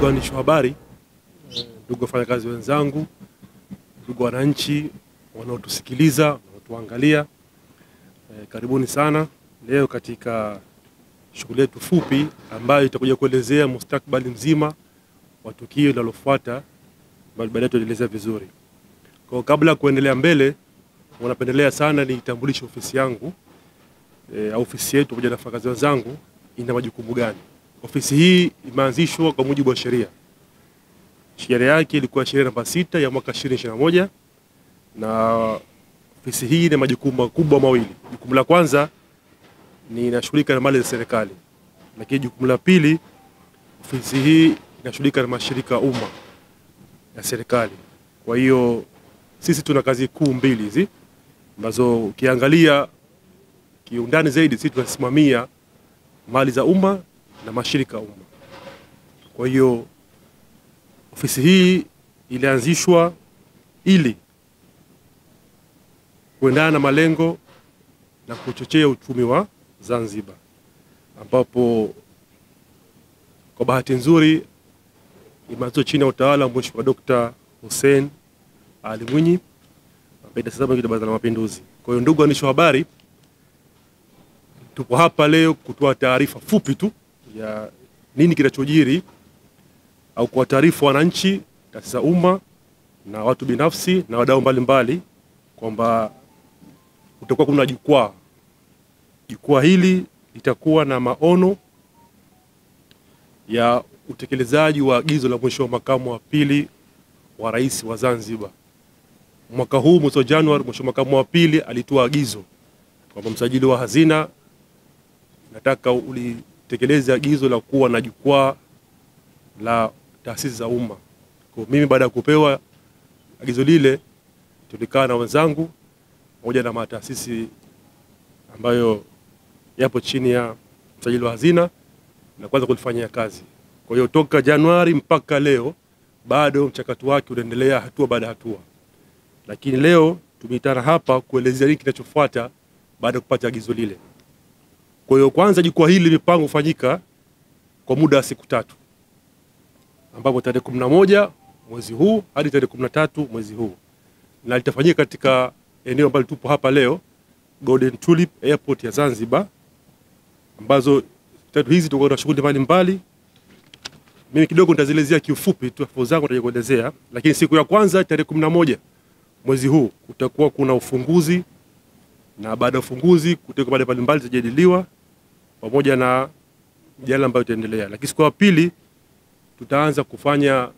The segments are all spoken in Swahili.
Ndugu waandishi wa habari, ndugu wafanyakazi wenzangu, ndugu wananchi wanaotusikiliza, wanaotuangalia, karibuni sana leo katika shughuli yetu fupi ambayo itakuja kuelezea mustakabali mzima wa tukio linalofuata, baadaye tutaelezea vizuri. Kwa kabla ya kuendelea mbele, wanapendelea sana nitambulishe ofisi yangu, ofisi yetu pamoja na wafanyakazi wenzangu ina majukumu gani. Ofisi hii imeanzishwa kwa mujibu wa sheria. Sheria yake ilikuwa sheria namba 6 ya mwaka 2021, na ofisi hii ina majukumu makubwa mawili. Jukumu la kwanza ni inashughulika na mali za serikali. Lakini jukumu la pili, ofisi hii inashughulika na mashirika ya umma ya serikali. Kwa hiyo sisi tuna kazi kuu mbili hizi ambazo ukiangalia kiundani zaidi, sisi tunasimamia mali za umma na mashirika ya umma. Kwa hiyo ofisi hii ilianzishwa ili kuendana na malengo na kuchochea uchumi wa Zanzibar, ambapo kwa bahati nzuri imeanzishwa chini ya utawala wa Mheshimiwa Dr. Hussein Ali Mwinyi ambaye sasa ni Baraza la Mapinduzi. Kwa hiyo ndugu waandishi wa habari, tupo hapa leo kutoa taarifa fupi tu ya nini kinachojiri au kwa taarifa wananchi, taasisi za umma na watu binafsi na wadau mbalimbali kwamba kutakuwa kuna jukwaa. Jukwaa hili litakuwa na maono ya utekelezaji wa agizo la Mheshimiwa Makamu wa Pili wa Rais wa Zanzibar. Mwaka huu mwezi wa Januari, Mheshimiwa Makamu wa Pili alitoa agizo kwamba msajili wa hazina, nataka ulitekeleze agizo la kuwa na jukwaa la taasisi za umma. Kwa mimi baada ya kupewa agizo lile, tulikaa na wenzangu pamoja na mataasisi ambayo yapo chini ya msajili wa hazina na kwanza kulifanyia kazi. Kwa hiyo toka Januari mpaka leo bado mchakato wake unaendelea hatua baada hatua. Lakini leo tumeitana hapa kuelezea nini kinachofuata baada ya kupata agizo lile. Kwa hiyo kwanza jukwaa hili limepangwa kufanyika kwa muda wa siku 3, ambapo tarehe 11 mwezi huu hadi tarehe 13 mwezi huu, na litafanyika katika eneo ambalo tupo hapa leo, Golden Tulip Airport ya Zanzibar, ambazo tatu hizi tutakuwa na shughuli mbalimbali. Mimi kidogo nitazielezea kiufupi tu, hapo zangu nitaje kuelezea. Lakini siku ya kwanza tarehe 11 mwezi huu kutakuwa kuna ufunguzi, na baada ya ufunguzi kutakuwa mada mbalimbali zitajadiliwa pamoja na mjadala ambayo itaendelea. Lakini siku ya pili tutaanza kufanya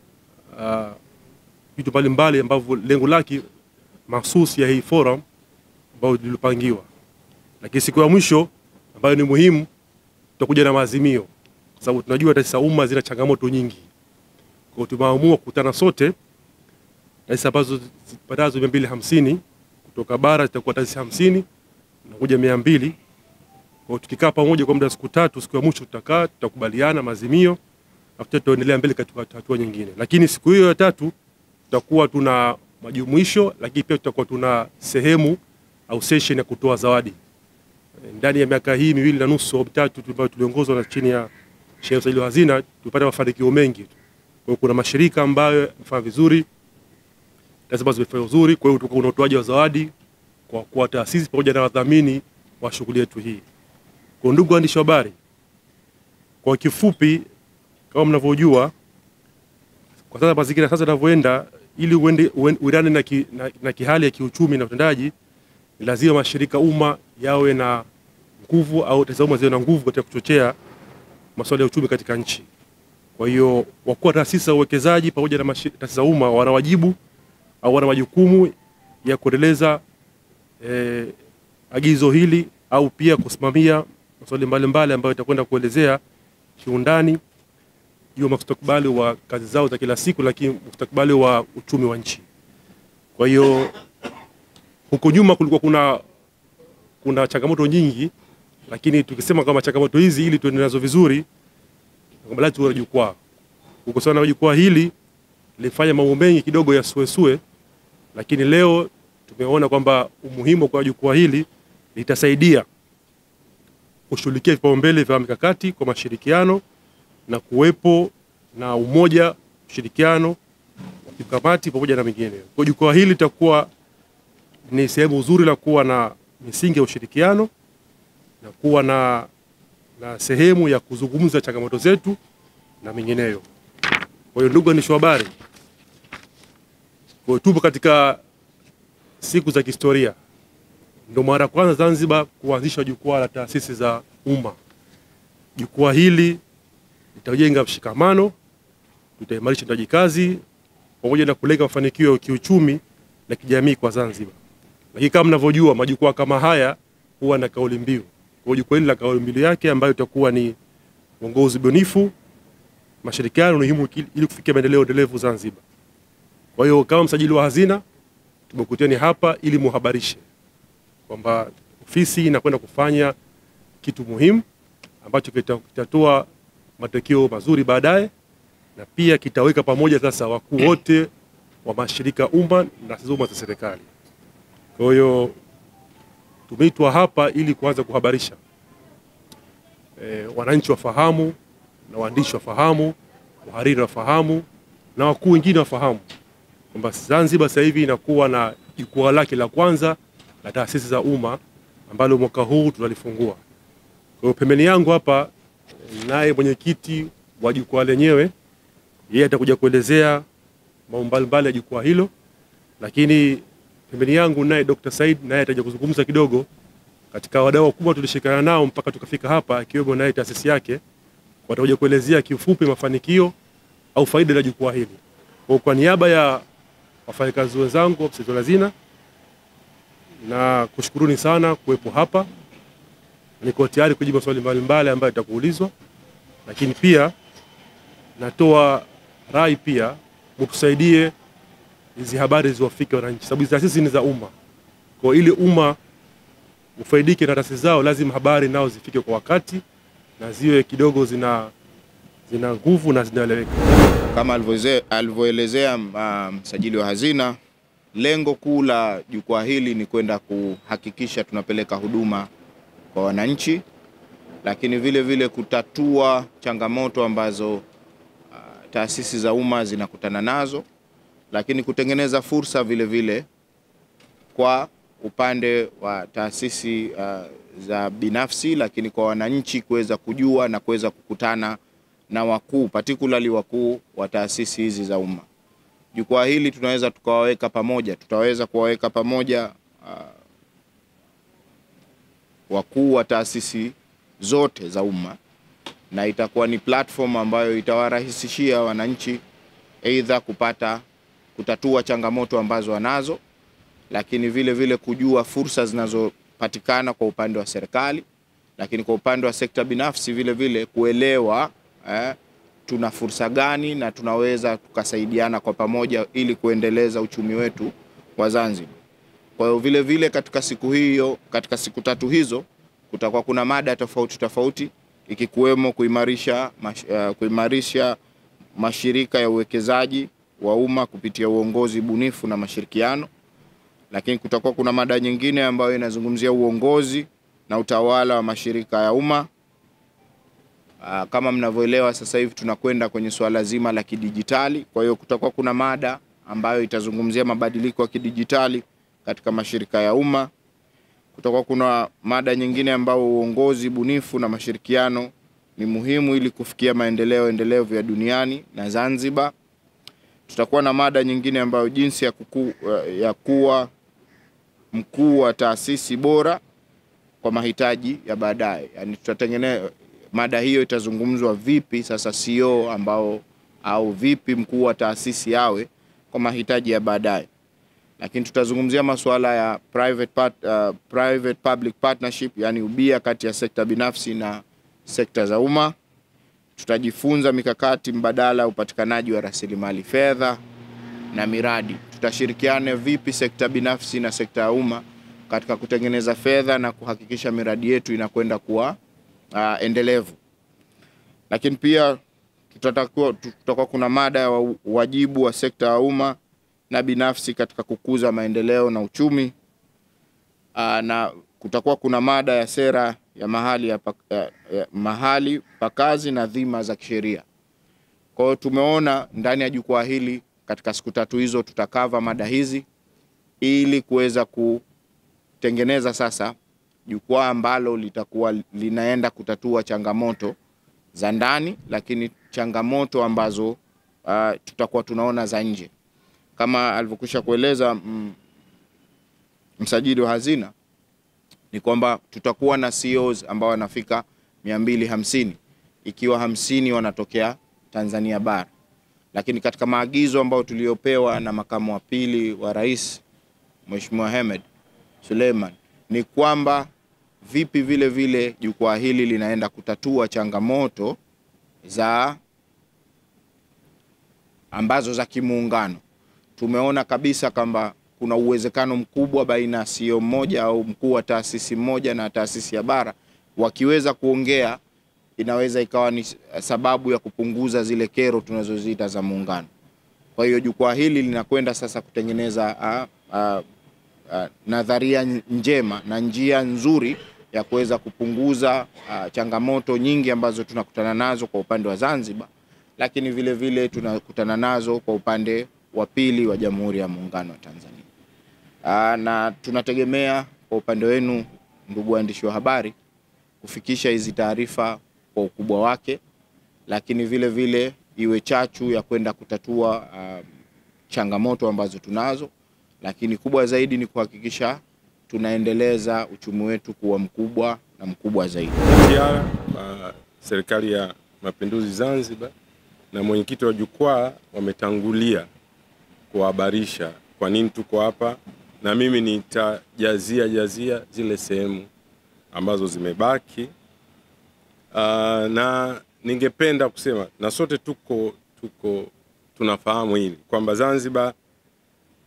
vitu mbalimbali ambavyo lengo lake mahsusi ya hii forum ambayo ilipangiwa. Lakini siku ya mwisho ambayo ni muhimu, tutakuja na maazimio, kwa sababu tunajua taasisi za umma zina changamoto nyingi. Kwa hiyo tumeamua kukutana sote, taasisi ambazo zipatazo 250 kutoka bara zitakuwa taasisi 50 na kuja 200. Kwa hiyo tukikaa pamoja kwa muda wa siku 3, siku ya mwisho tutakaa, tutakubaliana maazimio, afu tutaendelea mbele katika hatua nyingine. Lakini siku hiyo ya 3 tutakuwa tuna majumuisho, lakini pia tutakuwa tuna sehemu au session ya kutoa zawadi. Ndani ya miaka hii 2.5 au 3 ambayo tuliongozwa na chini ya Sheikh Said Hazina, tupata mafanikio mengi. Kwa hiyo kuna mashirika ambayo yamefanya vizuri, taasisi zimefanya vizuri. Kwa hiyo tutakuwa na utoaji wa zawadi kwa taasisi pamoja na wadhamini wa shughuli yetu hii. Kwa ndugu waandishi wa habari, kwa kifupi, kama mnavyojua kwa sasa mazingira sasa yanavyoenda, ili uendane na kihali ya kiuchumi na utendaji, lazima mashirika umma yawe na nguvu au taasisi umma ziwe na nguvu katika kuchochea masuala ya uchumi katika nchi. Kwa hiyo wakuu wa taasisi za uwekezaji pamoja na taasisi za umma wana wajibu au wana majukumu ya kuendeleza agizo hili au pia kusimamia masuala mbalimbali ambayo itakwenda kuelezea kiundani juu mustakabali wa kazi zao za kila siku, lakini mustakabali wa uchumi wa nchi. Kwa hiyo huko nyuma kulikuwa kuna changamoto nyingi, lakini tukisema kama changamoto hizi ili tuende nazo vizuri, kwamba tuwe jukwaa. Huko sana jukwaa hili lifanya mambo mengi kidogo ya suesue, lakini leo tumeona kwamba umuhimu kwa jukwaa hili litasaidia kushughulikia vipaumbele vya mikakati kwa mashirikiano na kuwepo na umoja, ushirikiano, kamati pamoja na mengine. Kwa jukwaa hili litakuwa ni sehemu nzuri la kuwa na misingi ya ushirikiano na kuwa na sehemu ya kuzungumza changamoto zetu na mengineyo. Kwa hiyo ndugu waandishi wa habari, kwa tupo katika siku za kihistoria. Ndio mara kwanza Zanzibar kuanzisha jukwaa la taasisi za umma. Jukwaa hili litajenga mshikamano, tutaimarisha utendaji kazi pamoja na kulenga mafanikio ya kiuchumi na kijamii kwa Zanzibar. Lakini kama mnavyojua majukwaa kama haya huwa na kauli mbiu. Kwa jukwaa hili la kauli mbiu yake ambayo itakuwa ni uongozi bunifu, mashirikiano muhimu ili kufikia maendeleo endelevu Zanzibar. Kwa hiyo kama msajili wa hazina tumekuteni hapa ili muhabarishe kwamba ofisi inakwenda kufanya kitu muhimu ambacho kitatoa matokeo mazuri baadaye, na pia kitaweka pamoja sasa wakuu wote wa mashirika umma na taasisi za serikali. Kwa hiyo tumeitwa hapa ili kuanza kuhabarisha, wananchi wafahamu na waandishi wafahamu, wahariri wafahamu na wakuu wengine wafahamu kwamba Zanzibar sasa hivi inakuwa na jukwaa lake la kwanza la taasisi za umma ambalo mwaka huu tunalifungua. Kwa hiyo pembeni yangu hapa naye mwenyekiti wa jukwaa lenyewe, yeye atakuja kuelezea mambo mbalimbali ya jukwaa hilo, lakini pembeni yangu naye Dr. Said naye atakuja kuzungumza kidogo katika wadau wakubwa tulishirikiana nao mpaka tukafika hapa, akiwemo naye taasisi yake, watakuja kuelezea kifupi mafanikio au faida la jukwaa hili. Kwa niaba ya wafanyakazi wenzangu wa msajili wa hazina na kushukuruni sana kuwepo hapa. Niko tayari kujibu maswali mbalimbali ambayo yatakuulizwa, lakini pia natoa rai pia mtusaidie hizi habari ziwafike wananchi, sababu taasisi ni za umma. Kwa ili umma ufaidike na taasisi zao, lazima habari nao zifike kwa wakati na ziwe kidogo zina nguvu na zinaeleweka. Kama alivyoelezea msajili wa hazina, lengo kuu la jukwaa hili ni kwenda kuhakikisha tunapeleka huduma kwa wananchi, lakini vile vile kutatua changamoto ambazo taasisi za umma zinakutana nazo, lakini kutengeneza fursa vile vile kwa upande wa taasisi za binafsi, lakini kwa wananchi kuweza kujua na kuweza kukutana na wakuu, particularly wakuu wa taasisi hizi za umma. Jukwaa hili tunaweza tukawaweka pamoja, tutaweza kuwaweka pamoja wakuu wa taasisi zote za umma, na itakuwa ni platform ambayo itawarahisishia wananchi aidha kutatua changamoto ambazo wanazo, lakini vile vile kujua fursa zinazopatikana kwa upande wa serikali, lakini kwa upande wa sekta binafsi vile vile kuelewa tuna fursa gani na tunaweza tukasaidiana kwa pamoja ili kuendeleza uchumi wetu wa Zanzibar. Kwa hiyo vile vile katika siku tatu hizo kutakuwa kuna mada tofauti ikikuwemo kuimarisha mashirika ya uwekezaji wa umma kupitia uongozi bunifu na mashirikiano, lakini kutakuwa kuna mada nyingine ambayo inazungumzia uongozi na utawala wa mashirika ya umma. Kama mnavyoelewa sasa hivi tunakwenda kwenye swala zima la kidijitali, kwa hiyo kutakuwa kuna mada ambayo itazungumzia mabadiliko ya kidijitali katika mashirika ya umma. Kutakuwa kuna mada nyingine ambayo uongozi bunifu na mashirikiano ni muhimu ili kufikia maendeleo endelevu ya duniani na Zanzibar. Tutakuwa na mada nyingine ambayo jinsi ya kuwa mkuu wa taasisi bora kwa mahitaji ya baadaye. Yaani tutatengeneza mada hiyo, itazungumzwa vipi sasa CEO au vipi mkuu wa taasisi awe kwa mahitaji ya baadaye. Lakini tutazungumzia masuala ya private public partnership, yani ubia kati ya sekta binafsi na sekta za umma. Tutajifunza mikakati mbadala ya upatikanaji wa rasilimali fedha na miradi. Tutashirikiana vipi sekta binafsi na sekta ya umma katika kutengeneza fedha na kuhakikisha miradi yetu inakwenda kuwa endelevu. Lakini pia tutakuwa kuna mada ya wajibu wa sekta ya umma na binafsi katika kukuza maendeleo na uchumi, na kutakuwa kuna mada ya sera ya mahali pa kazi na dhima za kisheria. Kwa hiyo tumeona ndani ya jukwaa hili katika siku 3 hizo tutakava mada hizi ili kuweza kutengeneza sasa jukwaa ambalo litakuwa linaenda kutatua changamoto za ndani, lakini changamoto ambazo tutakuwa tunaona za nje. Kama alivyokwisha kueleza msajili wa hazina, ni kwamba tutakuwa na CEOs ambao wanafika 250, ikiwa 50 wanatokea Tanzania bara. Lakini katika maagizo ambayo tuliopewa na makamu wa pili wa rais Mheshimiwa Hemed Suleiman, ni kwamba vipi vile vile jukwaa hili linaenda kutatua changamoto ambazo za kimuungano. Tumeona kabisa kwamba kuna uwezekano mkubwa baina ya CEO mmoja au mkuu wa taasisi moja na taasisi ya bara wakiweza kuongea, inaweza ikawa ni sababu ya kupunguza zile kero tunazoziita za muungano. Kwa hiyo jukwaa hili linakwenda sasa kutengeneza nadharia njema na njia nzuri ya kuweza kupunguza changamoto nyingi ambazo tunakutana nazo kwa upande wa Zanzibar, lakini vile vile tunakutana nazo kwa upande wa pili wa Jamhuri ya Muungano wa Tanzania. Na tunategemea kwa upande wenu, ndugu waandishi wa habari, kufikisha hizi taarifa kwa ukubwa wake, lakini vile vile iwe chachu ya kwenda kutatua changamoto ambazo tunazo, lakini kubwa zaidi ni kuhakikisha tunaendeleza uchumi wetu kuwa mkubwa na mkubwa zaidi. Serikali ya Mapinduzi Zanzibar na mwenyekiti wa jukwaa wametangulia kuhabarisha kwa nini tuko hapa, na mimi nitajazia zile sehemu ambazo zimebaki. Na ningependa kusema na sote tunafahamu hili kwamba Zanzibar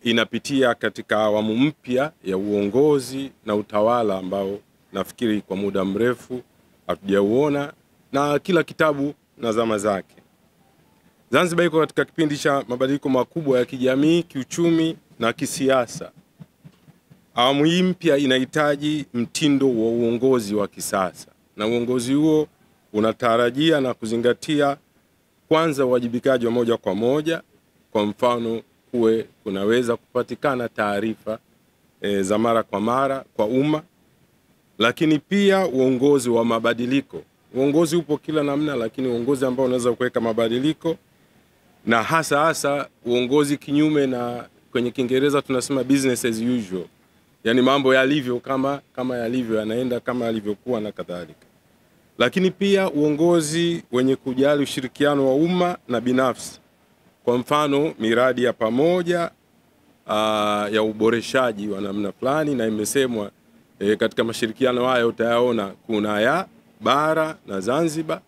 inapitia katika awamu mpya ya uongozi na utawala ambao nafikiri kwa muda mrefu hatujauona, na kila kitabu na zama zake. Zanzibar iko katika kipindi cha mabadiliko makubwa ya kijamii, kiuchumi na kisiasa. Awamu hii mpya inahitaji mtindo wa uongozi wa kisasa, na uongozi huo unatarajia na kuzingatia kwanza uwajibikaji wa moja kwa moja. Kwa mfano, kunaweza kupatikana taarifa za mara kwa mara kwa umma, lakini pia uongozi wa mabadiliko. Uongozi upo kila namna, lakini uongozi ambao unaweza kuweka mabadiliko, na hasa uongozi kinyume na kwenye Kiingereza tunasema business as usual, yani mambo yalivyo kama yalivyo, yanaenda kama yalivyokuwa na kadhalika. Lakini pia uongozi wenye kujali ushirikiano wa umma na binafsi. Kwa mfano, miradi ya pamoja ya uboreshaji wa namna fulani, na imesemwa katika mashirikiano haya utayaona kuna ya bara na Zanzibar,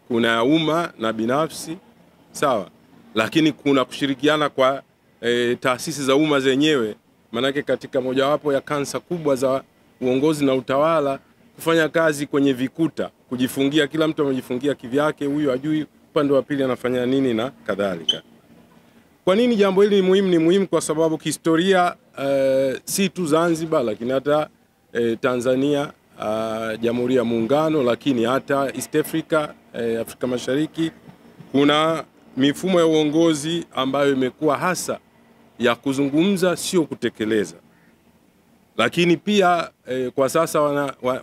kuna ya umma na binafsi, sawa, lakini kuna kushirikiana kwa taasisi za umma zenyewe. Manake katika mojawapo ya kansa kubwa za uongozi na utawala kufanya kazi kwenye vikuta, kujifungia, kila mtu amejifungia kivyake, huyu ajui upande wa pili anafanya nini na kadhalika. Kwa nini jambo hili ni muhimu? Ni muhimu kwa sababu kihistoria si tu Zanzibar, lakini hata Tanzania, Jamhuri ya Muungano, lakini hata East Africa, Afrika Mashariki, kuna mifumo ya uongozi ambayo imekuwa hasa ya kuzungumza, sio kutekeleza. Lakini pia kwa sasa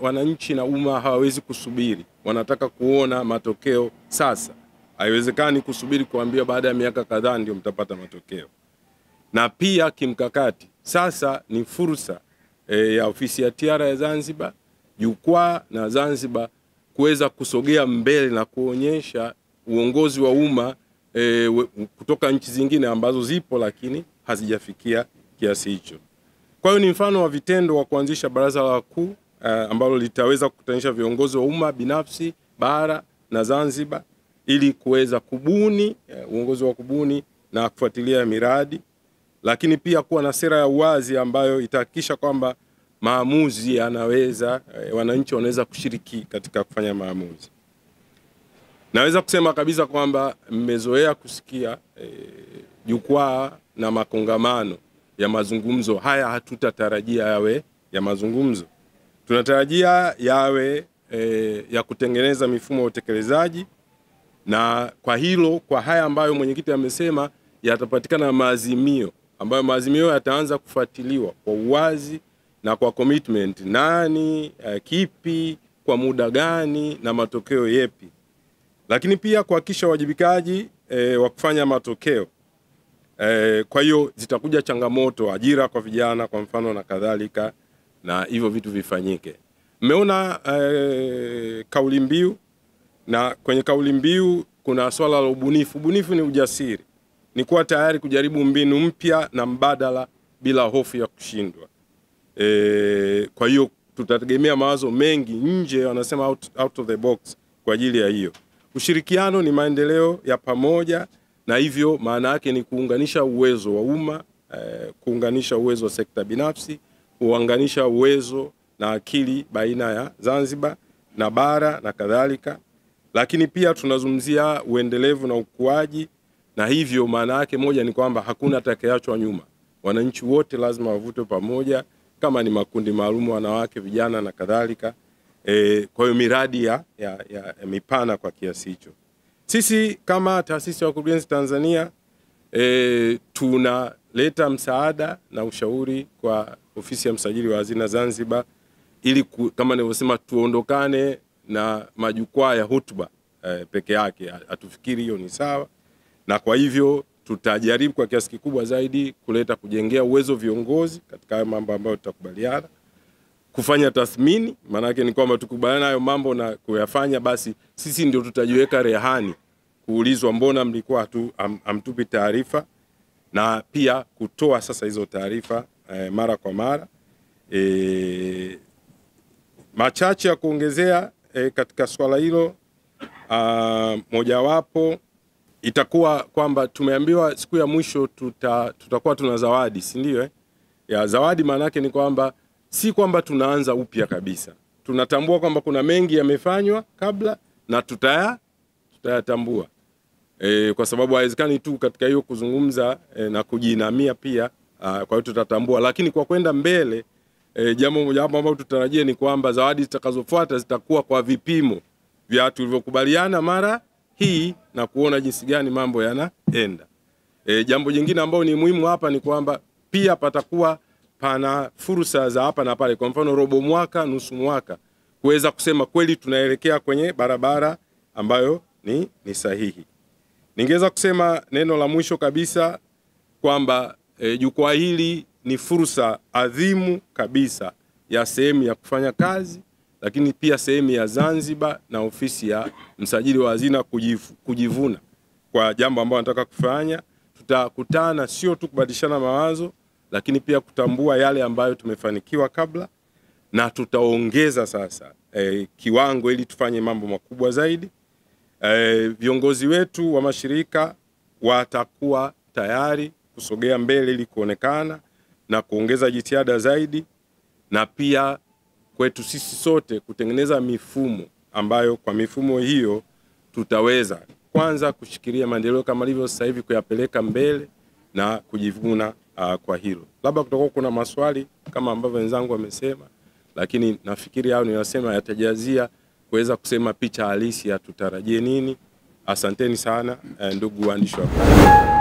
wananchi na umma hawawezi kusubiri, wanataka kuona matokeo sasa. Haiwezekani kusubiri kuambia baada ya miaka kadhaa ndio mtapata matokeo. Na pia kimkakati, sasa ni fursa ya ofisi ya TIARA ya Zanzibar, jukwaa na Zanzibar kuweza kusogea mbele na kuonyesha uongozi wa umma kutoka nchi zingine ambazo zipo lakini hazijafikia kiasi hicho. Kwa hiyo ni mfano wa vitendo wa kuanzisha baraza la wakuu ambalo litaweza kukutanisha viongozi wa umma, binafsi, bara na Zanzibar, ili kuweza kubuni uongozi wa kubuni na kufuatilia miradi, lakini pia kuwa na sera ya uwazi ambayo itahakikisha kwamba maamuzi yanaweza, wananchi wanaweza kushiriki katika kufanya maamuzi. Naweza kusema kabisa kwamba mmezoea kusikia jukwaa na makongamano ya mazungumzo. Haya hatutatarajia yawe ya mazungumzo. Tunatarajia yawe ya kutengeneza mifumo ya utekelezaji na kwa hilo, kwa haya ambayo mwenyekiti amesema, yatapatikana maazimio ambayo maazimio yataanza kufuatiliwa kwa uwazi na kwa commitment, nani kipi kwa muda gani na matokeo yepi, lakini pia kuhakikisha wajibikaji wa kufanya matokeo. Kwa hiyo zitakuja changamoto, ajira kwa vijana kwa mfano na kadhalika, na hivyo vitu vifanyike. Mmeona kauli mbiu, na kwenye kauli mbiu kuna swala la ubunifu. Ubunifu ni ujasiri, ni kuwa tayari kujaribu mbinu mpya na mbadala bila hofu ya kushindwa. Kwa hiyo tutategemea mawazo mengi nje, wanasema out of the box kwa ajili ya hiyo. Ushirikiano ni maendeleo ya pamoja, na hivyo maana yake ni kuunganisha uwezo wa umma, kuunganisha uwezo wa sekta binafsi, kuunganisha uwezo na akili baina ya Zanzibar na bara na kadhalika. Lakini pia tunazungumzia uendelevu na ukuaji, na hivyo maana yake moja ni kwamba hakuna atakayeachwa nyuma. Wananchi wote lazima wavutwe pamoja, kama ni makundi maalum, wanawake, vijana na kadhalika. Kwa hiyo miradi ya mipana kwa kiasi hicho. Sisi kama taasisi ya Wakurugenzi Tanzania tunaleta msaada na ushauri kwa ofisi ya msajili wa hazina Zanzibar, ili kama nilivyosema, tuondokane na majukwaa ya hotuba peke yake. Hatufikiri hiyo ni sawa, na kwa hivyo tutajaribu kwa kiasi kikubwa zaidi kujengea uwezo viongozi katika mambo ambayo tutakubaliana, kufanya tathmini. Maana yake ni kwamba tukubaliana hayo mambo na kuyafanya, basi sisi ndio tutajiweka rehani kuulizwa mbona mlikuwa hamtupi taarifa, na pia kutoa sasa hizo taarifa mara kwa mara. Machache ya kuongezea katika swala hilo, mojawapo itakuwa kwamba tumeambiwa siku ya mwisho tutakuwa tuna zawadi, si ndio? Ya zawadi maana yake ni kwamba si kwamba tunaanza upya kabisa. Tunatambua kwamba kuna mengi yamefanywa kabla na tutayatambua. Kwa sababu haiwezekani tu katika hiyo kuzungumza na kujinamia pia. Kwa hiyo tutatambua, lakini kwa kwenda mbele jambo moja ambalo tutarajia ni kwamba zawadi zitakazofuata zitakuwa kwa vipimo vya tulivyokubaliana mara hii na kuona jinsi gani mambo yanaenda. Jambo jingine ambalo ni muhimu hapa ni kwamba pia patakuwa pana fursa za hapa na pale, kwa mfano robo mwaka, nusu mwaka, kuweza kusema kweli tunaelekea kwenye barabara ambayo ni sahihi. Ningeweza kusema neno la mwisho kabisa kwamba jukwaa hili ni fursa adhimu kabisa ya sehemu ya kufanya kazi, lakini pia sehemu ya Zanzibar na ofisi ya msajili wa hazina kujivuna kwa jambo ambalo nataka kufanya. Tutakutana sio tu kubadilishana mawazo, lakini pia kutambua yale ambayo tumefanikiwa kabla, na tutaongeza sasa kiwango ili tufanye mambo makubwa zaidi. Viongozi wetu wa mashirika watakuwa tayari kusogea mbele ili kuonekana na kuongeza jitihada zaidi, na pia kwetu sisi sote kutengeneza mifumo ambayo kwa mifumo hiyo tutaweza kwanza kushikilia maendeleo kama ilivyo sasa hivi, kuyapeleka mbele na kujivuna kwa hilo. Labda kutakuwa kuna maswali kama ambavyo wenzangu wamesema, lakini nafikiri hao niyasema yatajazia kuweza kusema picha halisi ya tutarajie nini. Asanteni sana ndugu waandishi wa habari.